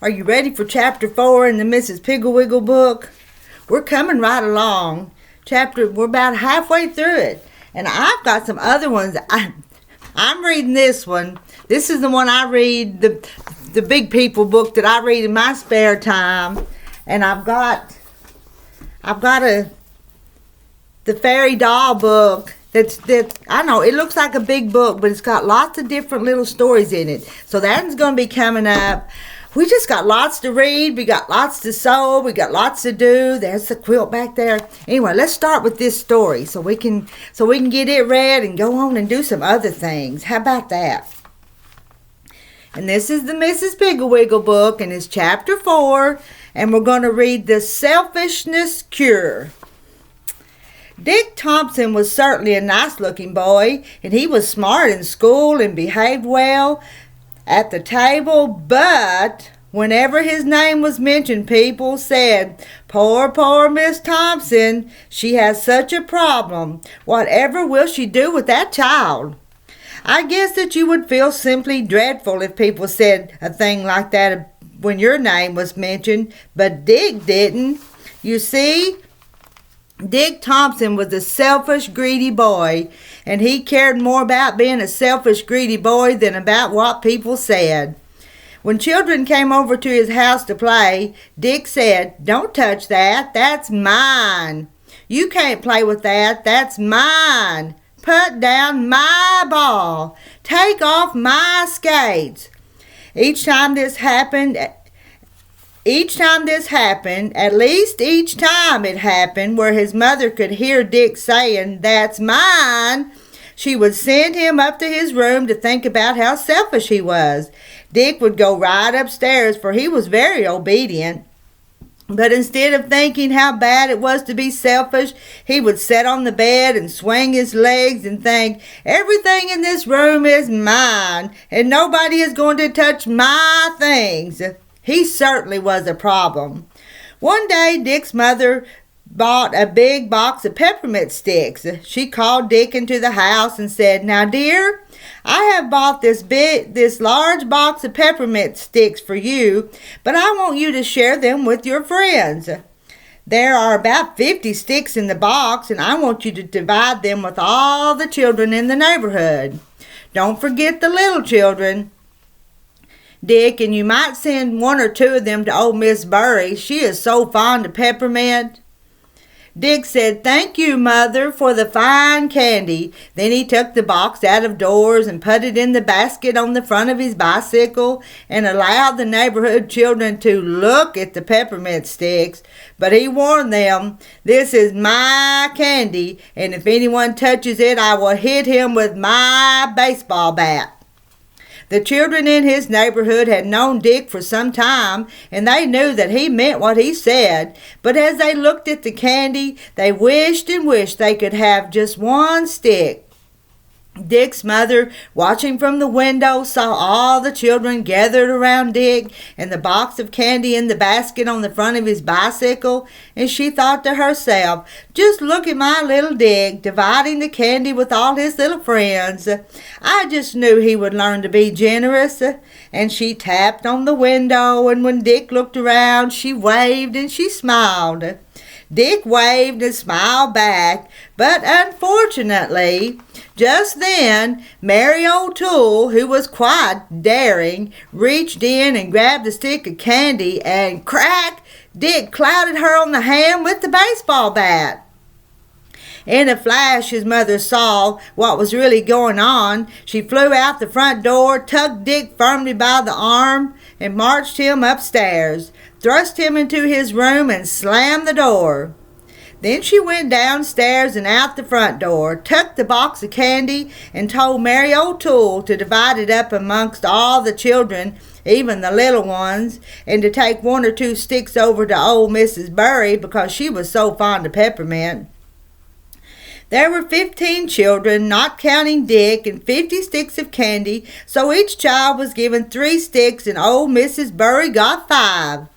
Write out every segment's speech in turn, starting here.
Are you ready for chapter 4 in the Mrs. Piggle Wiggle book? We're coming right along. We're about halfway through it. And I've got some other ones. I'm reading this one. This is the one I read, the big people book that I read in my spare time. And I've got the fairy doll book. I know it looks like a big book, but it's got lots of different little stories in it. So that's going to be coming up. We just got lots to read. We got lots to sew. We got lots to do. There's the quilt back there. Anyway, let's start with this story so we can get it read and go on and do some other things. How about that? And this is the Mrs. Piggle Wiggle book, and it's chapter 4, and we're going to read The Selfishness Cure. Dick Thompson was certainly a nice-looking boy, and he was smart in school and behaved well at the table, but whenever his name was mentioned, people said, poor Miss Thompson, she has such a problem. Whatever will she do with that child? I guess that you would feel simply dreadful if people said a thing like that when your name was mentioned, but Dick didn't. You see, Dick Thompson was a selfish, greedy boy, and he cared more about being a selfish, greedy boy than about what people said. When children came over to his house to play, Dick said, "Don't touch that, that's mine. You can't play with that, that's mine. Put down my ball. Take off my skates." Each time this happened, at least each time it happened where his mother could hear Dick saying, "That's mine," she would send him up to his room to think about how selfish he was. Dick would go right upstairs, for he was very obedient. But instead of thinking how bad it was to be selfish, he would sit on the bed and swing his legs and think, "Everything in this room is mine, and nobody is going to touch my things." He certainly was a problem. One day, Dick's mother bought a big box of peppermint sticks. She called Dick into the house and said, "Now, dear, I have bought this large box of peppermint sticks for you, but I want you to share them with your friends. There are about 50 sticks in the box, and I want you to divide them with all the children in the neighborhood. Don't forget the little children, Dick, and you might send 1 or 2 of them to old Miss Bury. She is so fond of peppermint." Dick said, "Thank you, Mother, for the fine candy." Then he took the box out of doors and put it in the basket on the front of his bicycle and allowed the neighborhood children to look at the peppermint sticks. But he warned them, "This is my candy, and if anyone touches it, I will hit him with my baseball bat." The children in his neighborhood had known Dick for some time, and they knew that he meant what he said. But as they looked at the candy, they wished and wished they could have just one stick. Dick's mother, watching from the window, saw all the children gathered around Dick and the box of candy in the basket on the front of his bicycle, and she thought to herself, "Just look at my little Dick, dividing the candy with all his little friends. I just knew he would learn to be generous." And she tapped on the window, and when Dick looked around, she waved and she smiled. Dick waved and smiled back, but unfortunately, just then, Mary O'Toole, who was quite daring, reached in and grabbed a stick of candy, and crack! Dick clouted her on the hand with the baseball bat. In a flash, his mother saw what was really going on. She flew out the front door, tugged Dick firmly by the arm, and marched him upstairs, thrust him into his room, and slammed the door. Then she went downstairs and out the front door, took the box of candy, and told Mary O'Toole to divide it up amongst all the children, even the little ones, and to take 1 or 2 sticks over to old Mrs. Bury because she was so fond of peppermint. There were 15 children, not counting Dick, and 50 sticks of candy, so each child was given 3 sticks, and old Mrs. Bury got 5.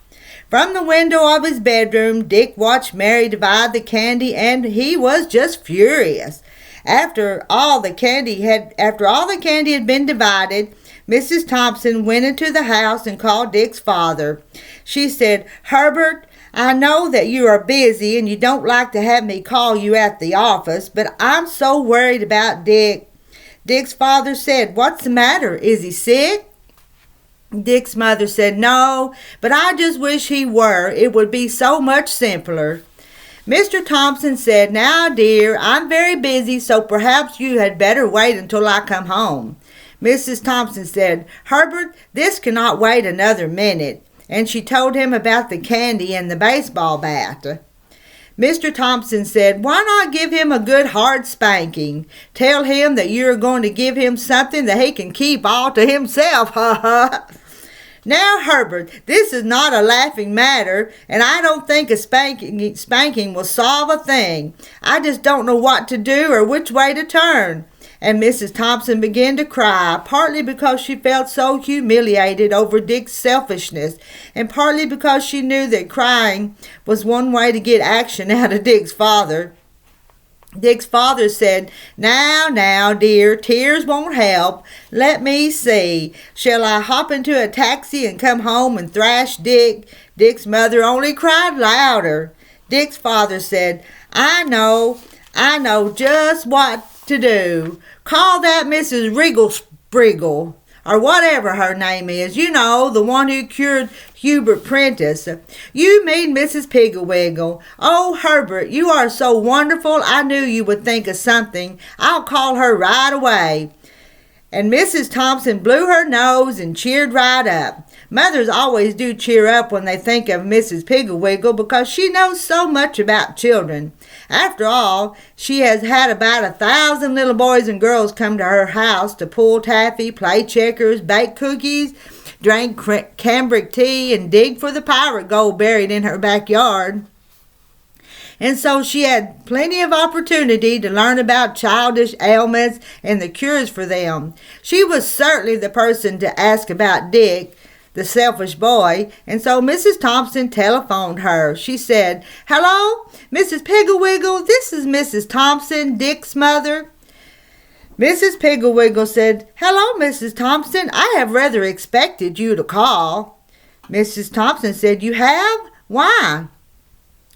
From the window of his bedroom, Dick watched Mary divide the candy, and he was just furious. After all the candy had been divided, Mrs. Thompson went into the house and called Dick's father. She said, "Herbert, I know that you are busy and you don't like to have me call you at the office, but I'm so worried about Dick." Dick's father said, "What's the matter? Is he sick?" Dick's mother said, "No, but I just wish he were. It would be so much simpler." Mr. Thompson said, "Now, dear, I'm very busy, so perhaps you had better wait until I come home." Mrs. Thompson said, "Herbert, this cannot wait another minute," and she told him about the candy and the baseball bat. Mr. Thompson said, "Why not give him a good hard spanking? Tell him that you're going to give him something that he can keep all to himself, ha ha." "Now, Herbert, this is not a laughing matter, and I don't think a spanking will solve a thing. I just don't know what to do or which way to turn." And Mrs. Thompson began to cry, partly because she felt so humiliated over Dick's selfishness, and partly because she knew that crying was one way to get action out of Dick's father. Dick's father said, Now, dear, tears won't help. Let me see. Shall I hop into a taxi and come home and thrash Dick?" Dick's mother only cried louder. Dick's father said, I know just what to do. Call that Mrs. Wriggle-Spriggle, or whatever her name is. You know, the one who cured Hubert Prentice. You mean Mrs. Piggle-Wiggle. Oh, Herbert, you are so wonderful. I knew you would think of something. I'll call her right away. And Mrs. Thompson blew her nose and cheered right up. Mothers always do cheer up when they think of Mrs. Piggle-Wiggle because she knows so much about children. After all, she has had about 1,000 little boys and girls come to her house to pull taffy, play checkers, bake cookies, drink cambric tea, and dig for the pirate gold buried in her backyard. And so she had plenty of opportunity to learn about childish ailments and the cures for them. She was certainly the person to ask about Dick, the selfish boy, and so Mrs. Thompson telephoned her. She said, "Hello, Mrs. Piggle-Wiggle, this is Mrs. Thompson, Dick's mother." Mrs. Piggle-Wiggle said, "Hello, Mrs. Thompson, I have rather expected you to call." Mrs. Thompson said, "You have? Why?"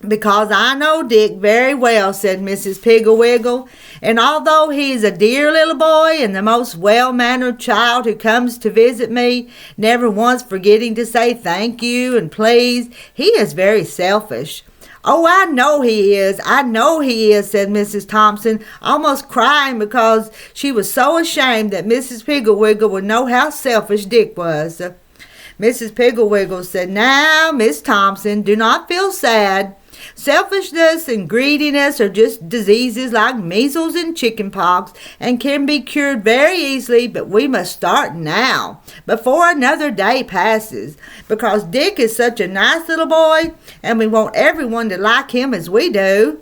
"Because I know Dick very well," said Mrs. Piggle-Wiggle, "and although he is a dear little boy and the most well-mannered child who comes to visit me, never once forgetting to say thank you and please, he is very selfish." "Oh, I know he is, said Mrs. Thompson, almost crying because she was so ashamed that Mrs. Piggle-Wiggle would know how selfish Dick was. Mrs. Piggle-Wiggle said, "Now, Miss Thompson, do not feel sad. Selfishness and greediness are just diseases like measles and chickenpox and can be cured very easily, but we must start now, before another day passes, because Dick is such a nice little boy and we want everyone to like him as we do."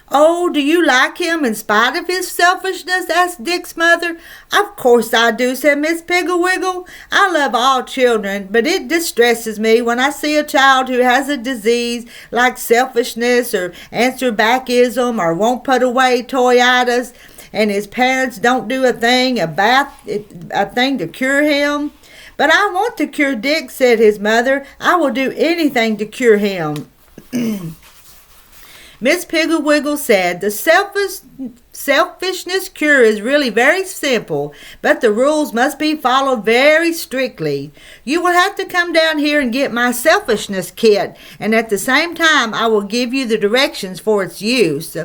"Oh, do you like him in spite of his selfishness?" asked Dick's mother. "Of course I do," said Miss Piggle-Wiggle. "I love all children, but it distresses me when I see a child who has a disease like selfishness or answer-backism or won't put away toyitis, and his parents don't do a thing to cure him." "But I want to cure Dick," said his mother. "I will do anything to cure him." Miss Piggle-Wiggle said, "The selfishness cure is really very simple, but the rules must be followed very strictly. You will have to come down here and get my selfishness kit, and at the same time I will give you the directions for its use."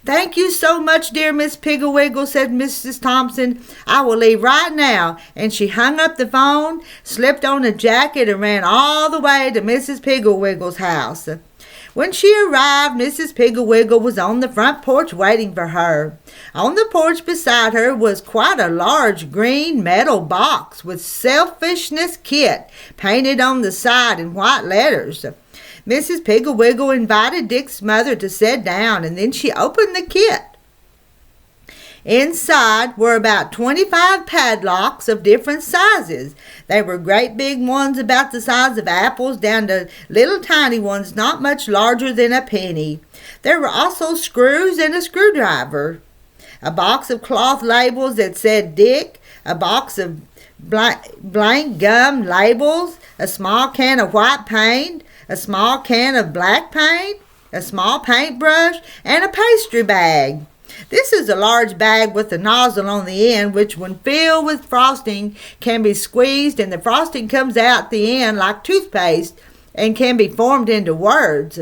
"Thank you so much, dear Miss Piggle-Wiggle," said Mrs. Thompson. "I will leave right now." And she hung up the phone, slipped on a jacket, and ran all the way to Mrs. Piggle-Wiggle's house. When she arrived, Mrs. Piggle-Wiggle was on the front porch waiting for her. On the porch beside her was quite a large green metal box with "Selfishness Kit" painted on the side in white letters. Mrs. Piggle-Wiggle invited Dick's mother to sit down, and then she opened the kit. Inside were about 25 padlocks of different sizes. They were great big ones about the size of apples down to little tiny ones not much larger than a penny. There were also screws and a screwdriver. A box of cloth labels that said Dick, a box of blank gum labels, a small can of white paint, a small can of black paint, a small paintbrush, and a pastry bag. This is a large bag with a nozzle on the end, which when filled with frosting can be squeezed and the frosting comes out the end like toothpaste and can be formed into words.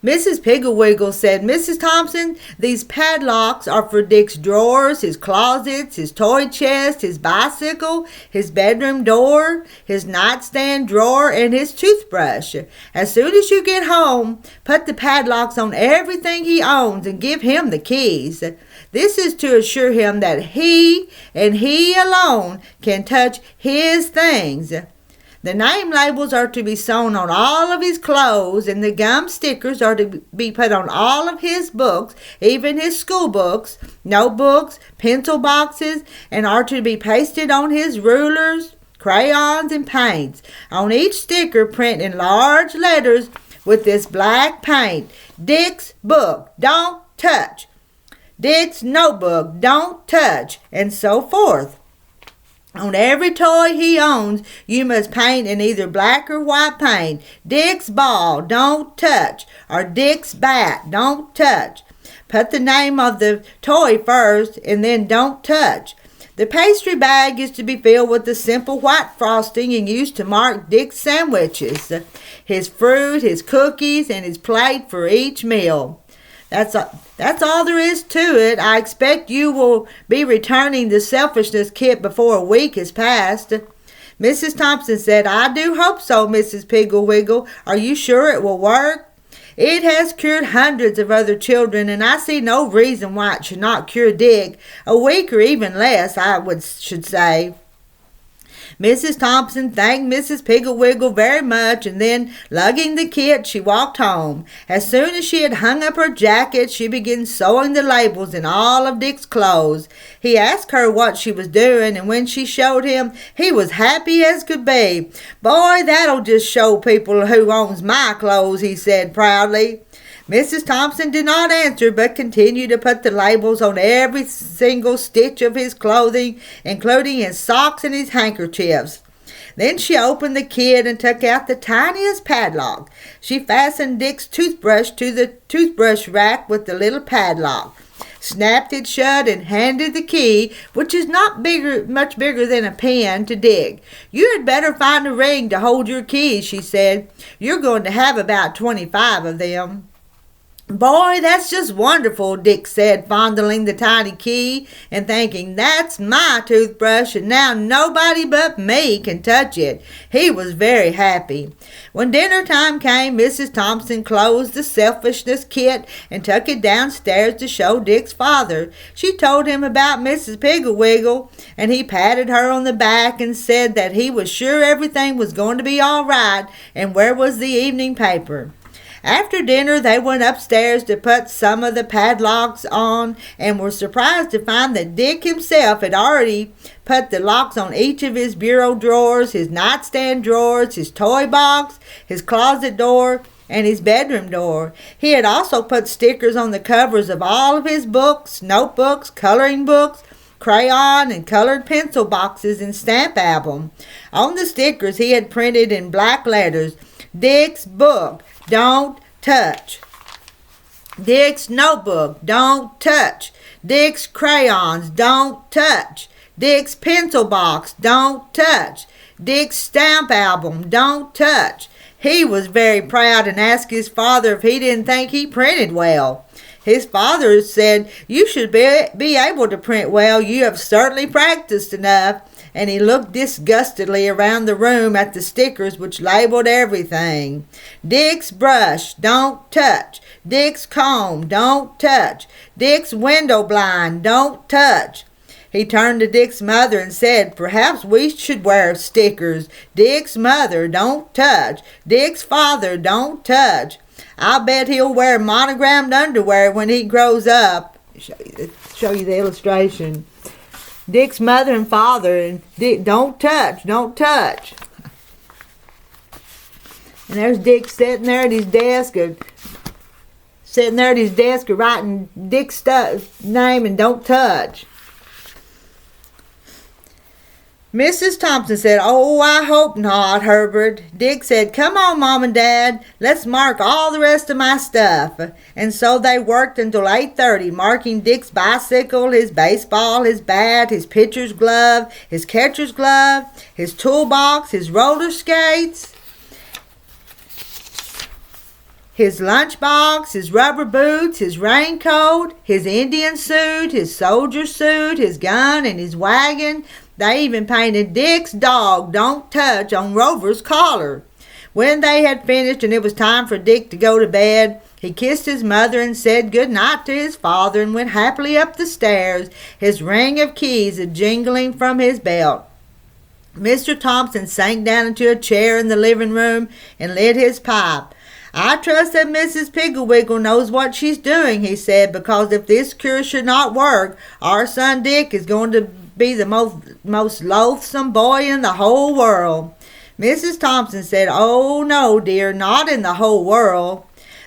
Mrs. Piggle said, Mrs. Thompson, these padlocks are for Dick's drawers, his closets, his toy chest, his bicycle, his bedroom door, his nightstand drawer, and his toothbrush. As soon as you get home, put the padlocks on everything he owns and give him the keys. This is to assure him that he and he alone can touch his things. The name labels are to be sewn on all of his clothes, and the gum stickers are to be put on all of his books, even his school books, notebooks, pencil boxes, and are to be pasted on his rulers, crayons, and paints. On each sticker, print in large letters with this black paint, Dick's book, don't touch. Dick's notebook, don't touch, and so forth. On every toy he owns, you must paint in either black or white paint. Dick's ball, don't touch, or Dick's bat, don't touch. Put the name of the toy first and then don't touch. The pastry bag is to be filled with the simple white frosting and used to mark Dick's sandwiches, his fruit, his cookies, and his plate for each meal. That's all there is to it. I expect you will be returning the selfishness kit before a week has passed. Mrs. Thompson said, I do hope so, Mrs. Piggle. Are you sure it will work? It has cured hundreds of other children, and I see no reason why it should not cure Dick. A week or even less, should say. Mrs. Thompson thanked Mrs. Piggle very much, and then, lugging the kit, she walked home. As soon as she had hung up her jacket, she began sewing the labels in all of Dick's clothes. He asked her what she was doing, and when she showed him, he was happy as could be. Boy, that'll just show people who owns my clothes, he said proudly. Mrs. Thompson did not answer, but continued to put the labels on every single stitch of his clothing, including his socks and his handkerchiefs. Then she opened the kit and took out the tiniest padlock. She fastened Dick's toothbrush to the toothbrush rack with the little padlock, snapped it shut, and handed the key, which is not much bigger than a pen, to Dick. You had better find a ring to hold your keys, she said. You're going to have about 25 of them. Boy, that's just wonderful, Dick said, fondling the tiny key and thinking, that's my toothbrush and now nobody but me can touch it. He was very happy. When dinner time came, Mrs. Thompson closed the selfishness kit and took it downstairs to show Dick's father. She told him about Mrs. Piggle, and he patted her on the back and said that he was sure everything was going to be all right, and where was the evening paper. After dinner, they went upstairs to put some of the padlocks on and were surprised to find that Dick himself had already put the locks on each of his bureau drawers, his nightstand drawers, his toy box, his closet door, and his bedroom door. He had also put stickers on the covers of all of his books, notebooks, coloring books, crayon and colored pencil boxes, and stamp album. On the stickers, he had printed in black letters, Dick's book, don't touch. Dick's notebook, don't touch. Dick's crayons, don't touch. Dick's pencil box, don't touch. Dick's stamp album, don't touch. He was very proud and asked his father if he didn't think he printed well. His father said, you should be able to print well. You have certainly practiced enough. And he looked disgustedly around the room at the stickers which labeled everything. Dick's brush, don't touch. Dick's comb, don't touch. Dick's window blind, don't touch. He turned to Dick's mother and said, perhaps we should wear stickers. Dick's mother, don't touch. Dick's father, don't touch. I'll bet he'll wear monogrammed underwear when he grows up. Show you the illustration. Dick's mother and father, and Dick, don't touch. And there's Dick sitting there at his desk, writing Dick's name and don't touch. Mrs. Thompson said, "Oh, I hope not, Herbert." Dick said, "Come on, Mom and Dad, let's mark all the rest of my stuff." And so they worked until 8:30, marking Dick's bicycle, his baseball, his bat, his pitcher's glove, his catcher's glove, his toolbox, his roller skates, his lunchbox, his rubber boots, his raincoat, his Indian suit, his soldier suit, his gun, and his wagon. They even painted Dick's dog, "Don't Touch," on Rover's collar. When they had finished and it was time for Dick to go to bed, he kissed his mother and said good night to his father and went happily up the stairs, his ring of keys jingling from his belt. Mr. Thompson sank down into a chair in the living room and lit his pipe. "I trust that Mrs. Piggle knows what she's doing," he said, "because if this cure should not work, our son Dick is going to be the most loathsome boy in the whole world." Mrs. Thompson said, "Oh, no, dear, not in the whole world."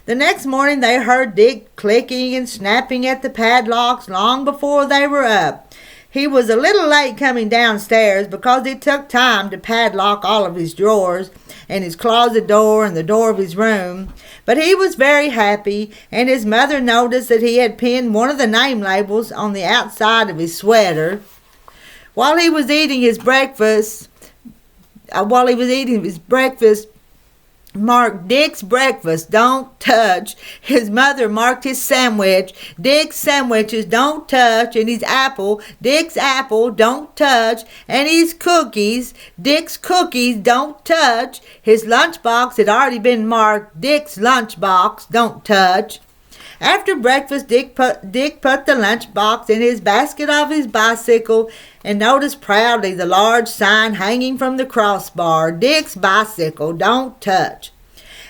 The next morning they heard Dick clicking and snapping at the padlocks long before they were up. He was a little late coming downstairs because it took time to padlock all of his drawers and his closet door and the door of his room. But he was very happy, and his mother noticed that he had pinned one of the name labels on the outside of his sweater. While he was eating his breakfast, marked "Dick's breakfast, don't touch." His mother marked his sandwich, "Dick's sandwiches, don't touch," and his apple, "Dick's apple, don't touch," and his cookies, "Dick's cookies, don't touch." His lunchbox had already been marked, "Dick's lunchbox, don't touch." After breakfast, Dick put the lunchbox in his basket of his bicycle and noticed proudly the large sign hanging from the crossbar, "Dick's bicycle, don't touch."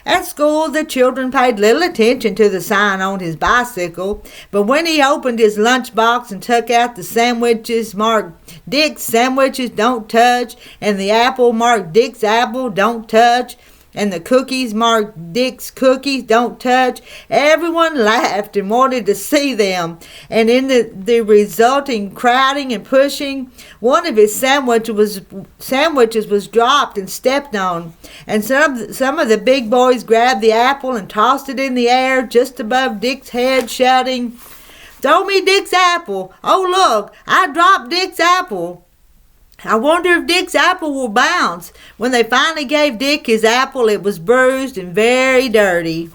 At school, the children paid little attention to the sign on his bicycle, but when he opened his lunchbox and took out the sandwiches marked "Dick's sandwiches, don't touch," and the apple marked "Dick's apple, don't touch," and the cookies marked "Dick's cookies, don't touch," everyone laughed and wanted to see them. And in the resulting crowding and pushing, one of his sandwiches was dropped and stepped on. And some of the big boys grabbed the apple and tossed it in the air just above Dick's head, shouting, "Throw me Dick's apple! Oh, look, I dropped Dick's apple! I wonder if Dick's apple will bounce." When they finally gave Dick his apple, it was bruised and very dirty.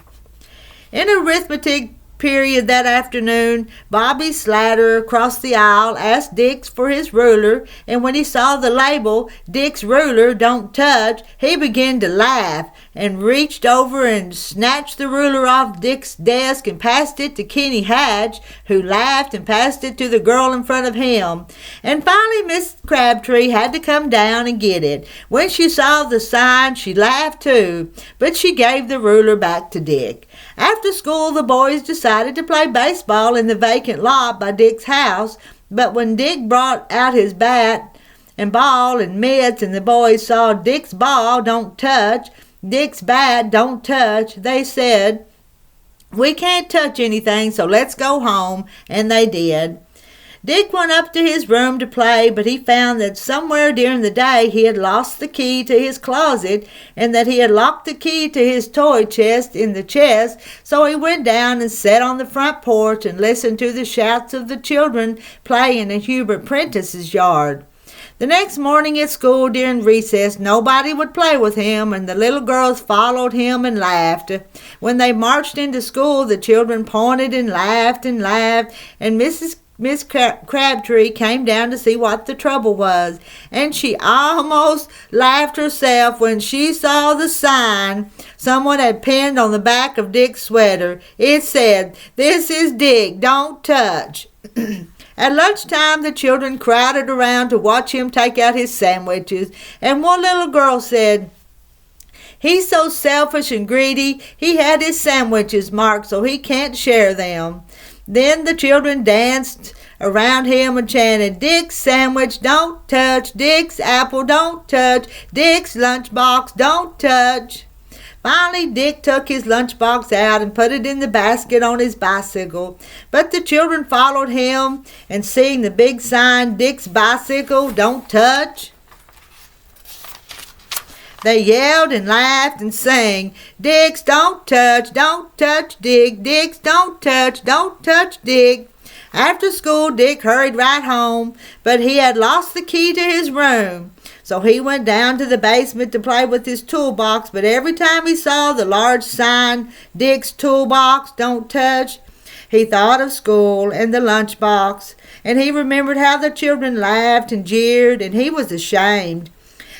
In arithmetic period that afternoon, Bobby Slatter across the aisle asked Dick for his ruler, and when he saw the label, "Dick's ruler, don't touch," he began to laugh and reached over and snatched the ruler off Dick's desk and passed it to Kenny Hatch, who laughed and passed it to the girl in front of him. And finally Miss Crabtree had to come down and get it. When she saw the sign, she laughed too, but she gave the ruler back to Dick. After school, the boys decided to play baseball in the vacant lot by Dick's house, but when Dick brought out his bat and ball and mitts and the boys saw "Dick's ball, don't touch," "Dick's bat, don't touch," they said, "We can't touch anything, so let's go home," and they did. Dick went up to his room to play, but he found that somewhere during the day he had lost the key to his closet and that he had locked the key to his toy chest in the chest, so he went down and sat on the front porch and listened to the shouts of the children playing in Hubert Prentice's yard. The next morning at school during recess, nobody would play with him, and the little girls followed him and laughed. When they marched into school, the children pointed and laughed, and Miss Crabtree came down to see what the trouble was, and she almost laughed herself when she saw the sign someone had pinned on the back of Dick's sweater. It said, "This is Dick, don't touch." At lunchtime, the children crowded around to watch him take out his sandwiches, and one little girl said, "He's so selfish and greedy, he had his sandwiches marked so he can't share them." Then the children danced around him and chanted, "Dick's sandwich, don't touch. Dick's apple, don't touch. Dick's lunchbox, don't touch." Finally, Dick took his lunchbox out and put it in the basket on his bicycle. But the children followed him, and seeing the big sign, "Dick's bicycle, don't touch," They yelled and laughed and sang, "Dicks, don't touch Dick. Dicks, don't touch Dick." After school, Dick hurried right home, but he had lost the key to his room. So he went down to the basement to play with his toolbox, but every time he saw the large sign, "Dick's Toolbox, Don't Touch," he thought of school and the lunchbox, and he remembered how the children laughed and jeered, and he was ashamed.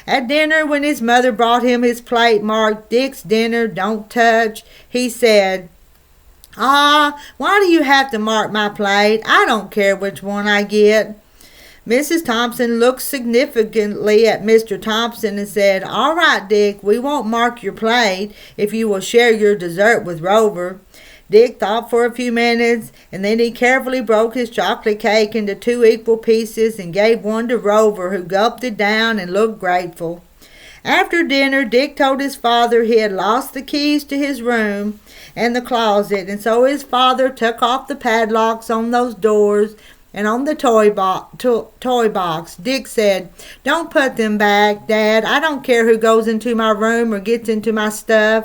At dinner, when his mother brought him his plate marked "Dick's Dinner, Don't Touch," he said, "Why do you have to mark my plate? I don't care which one I get." Mrs. Thompson looked significantly at Mr. Thompson and said, "All right, Dick, we won't mark your plate if you will share your dessert with Rover." Dick thought for a few minutes, and then he carefully broke his chocolate cake into 2 equal pieces and gave one to Rover, who gulped it down and looked grateful. After dinner, Dick told his father he had lost the keys to his room and the closet, and so his father took off the padlocks on those doors and on the toy box. Dick said, "Don't put them back, Dad. I don't care who goes into my room or gets into my stuff."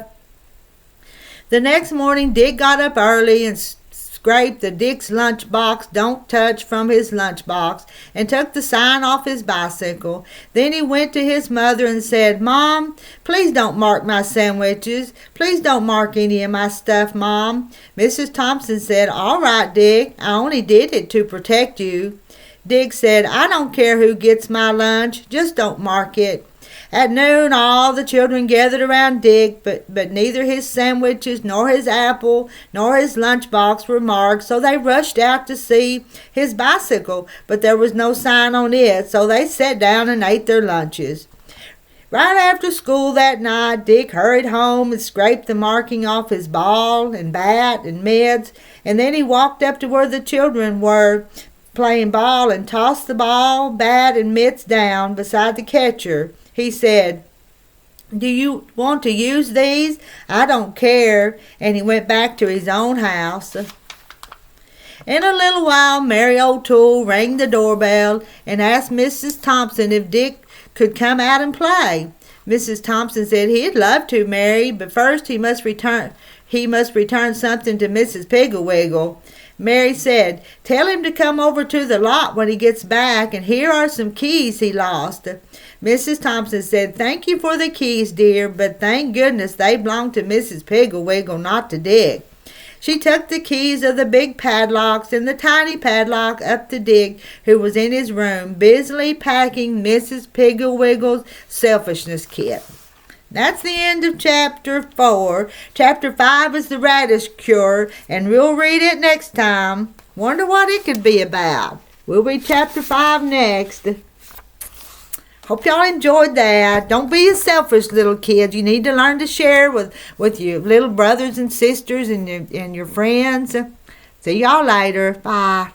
The next morning, Dick got up early and scraped the Dick's lunchbox "Don't Touch" from his lunchbox and took the sign off his bicycle. Then he went to his mother and said, "Mom, please don't mark my sandwiches. Please don't mark any of my stuff, Mom." Mrs. Thompson said, "All right, Dick. I only did it to protect you." Dick said, "I don't care who gets my lunch. Just don't mark it." At noon, all the children gathered around Dick, but neither his sandwiches nor his apple nor his lunchbox were marked, so they rushed out to see his bicycle, but there was no sign on it, so they sat down and ate their lunches. Right after school that night, Dick hurried home and scraped the marking off his ball and bat and mitts, and then he walked up to where the children were playing ball and tossed the ball, bat, and mitts down beside the catcher. He said, "Do you want to use these? I don't care." And he went back to his own house. In a little while, Mary O'Toole rang the doorbell and asked Mrs. Thompson if Dick could come out and play. Mrs. Thompson said he'd love to, Mary, but first he must return something to Mrs. Piggle. Mary said, "Tell him to come over to the lot when he gets back, and here are some keys he lost." Mrs. Thompson said, "Thank you for the keys, dear, but thank goodness they belong to Mrs. Piggle, not to Dick." She took the keys of the big padlocks and the tiny padlock up to Dick, who was in his room, busily packing Mrs. Piggle's selfishness kit. That's the end of Chapter 4. Chapter 5 is the radish cure, and we'll read it next time. Wonder what it could be about. We'll read Chapter 5 next. Hope y'all enjoyed that. Don't be a selfish little kids. You need to learn to share with your little brothers and sisters and your friends. See y'all later. Bye.